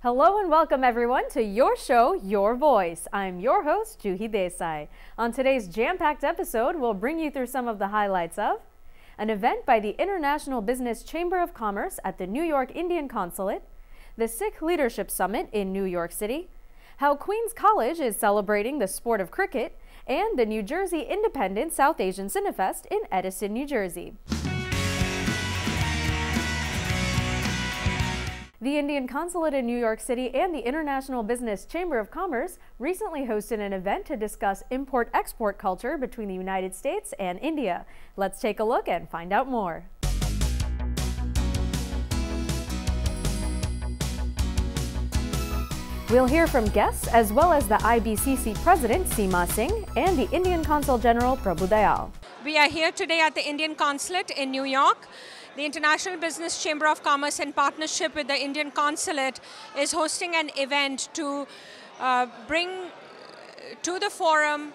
Hello and welcome everyone to your show, Your Voice. I'm your host, Juhi Desai. On today's jam-packed episode, we'll bring you through some of the highlights of an event by the International Business Chamber of Commerce at the New York Indian Consulate, the Sikh Leadership Summit in New York City, how Queens College is celebrating the sport of cricket, and the New Jersey Independent South Asian Cinefest in Edison, New Jersey. The Indian Consulate in New York City and the International Business Chamber of Commerce recently hosted an event to discuss import-export culture between the United States and India. Let's take a look and find out more. We'll hear from guests as well as the IBCC President Seema Singh and the Indian Consul General Prabhu Dayal. We are here today at the Indian Consulate in New York. The International Business Chamber of Commerce, in partnership with the Indian Consulate, is hosting an event to bring to the forum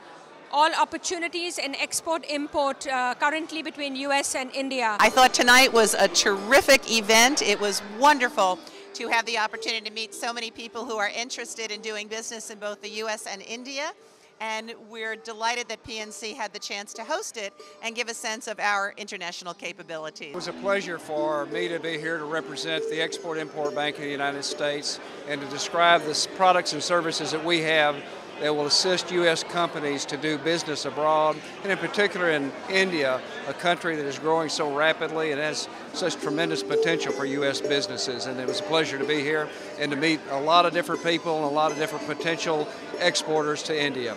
all opportunities in export-import currently between US and India. I thought tonight was a terrific event. It was wonderful to have the opportunity to meet so many people who are interested in doing business in both the US and India. And we're delighted that PNC had the chance to host it and give a sense of our international capabilities. It was a pleasure for me to be here to represent the Export-Import Bank of the United States and to describe the products and services that we have that will assist U.S. companies to do business abroad, and in particular in India, a country that is growing so rapidly and has such tremendous potential for U.S. businesses. And it was a pleasure to be here and to meet a lot of different people and a lot of different potential exporters to India.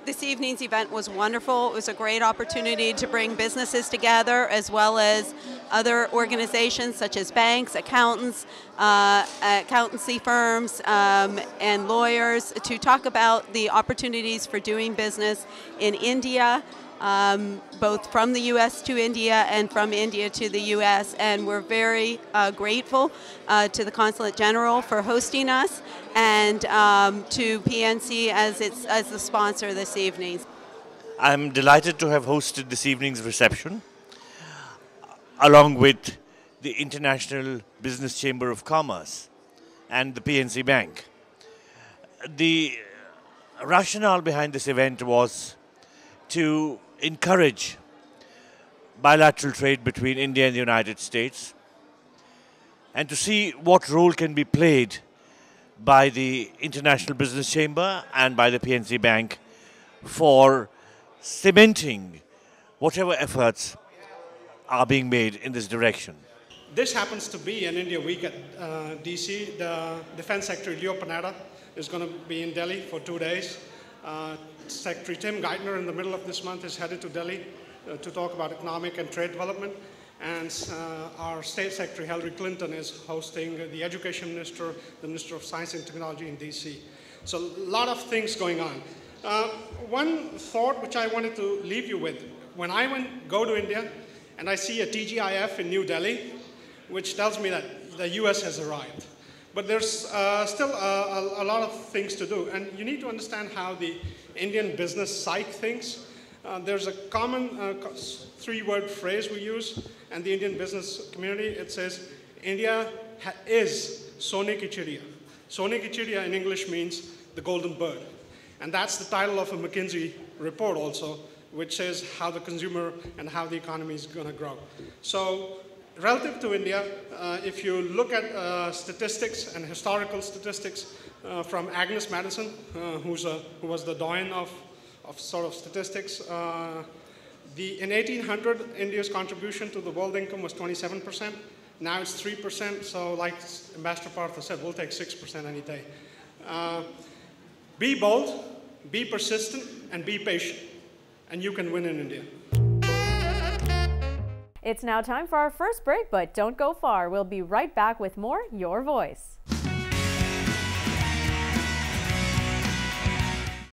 This evening's event was wonderful. It was a great opportunity to bring businesses together as well as other organizations such as banks, accountants, accountancy firms, and lawyers to talk about the opportunities for doing business in India, both from the U.S. to India and from India to the U.S. And we're very grateful to the Consulate General for hosting us and to PNC as the sponsor this evening. I'm delighted to have hosted this evening's reception along with the International Business Chamber of Commerce and the PNC Bank. The rationale behind this event was to encourage bilateral trade between India and the United States and to see what role can be played by the International Business Chamber and by the PNC Bank for cementing whatever efforts are being made in this direction. This happens to be an India week at DC. The Defense Secretary Leo Panetta is going to be in Delhi for 2 days. Secretary Tim Geithner in the middle of this month is headed to Delhi to talk about economic and trade development. And our State Secretary Hillary Clinton is hosting the Education Minister, the Minister of Science and Technology in DC. So a lot of things going on. One thought which I wanted to leave you with, when I go to India and I see a TGIF in New Delhi, which tells me that the US has arrived. But there's still a lot of things to do. And you need to understand how the Indian business psyche thinks. There's a common three-word phrase we use in the Indian business community. It says, India is Sone ki Chidiya. Sone ki Chidiya in English means the golden bird. And that's the title of a McKinsey report also, which says how the consumer and how the economy is going to grow. So relative to India, if you look at statistics and historical statistics from Agnes Madison, who was the doyen of sort of statistics, in 1800, India's contribution to the world income was 27%. Now it's 3%, so like Ambassador Partha said, we'll take 6% any day. Be bold, be persistent, and be patient, and you can win in India. It's now time for our first break, but don't go far. We'll be right back with more Your Voice.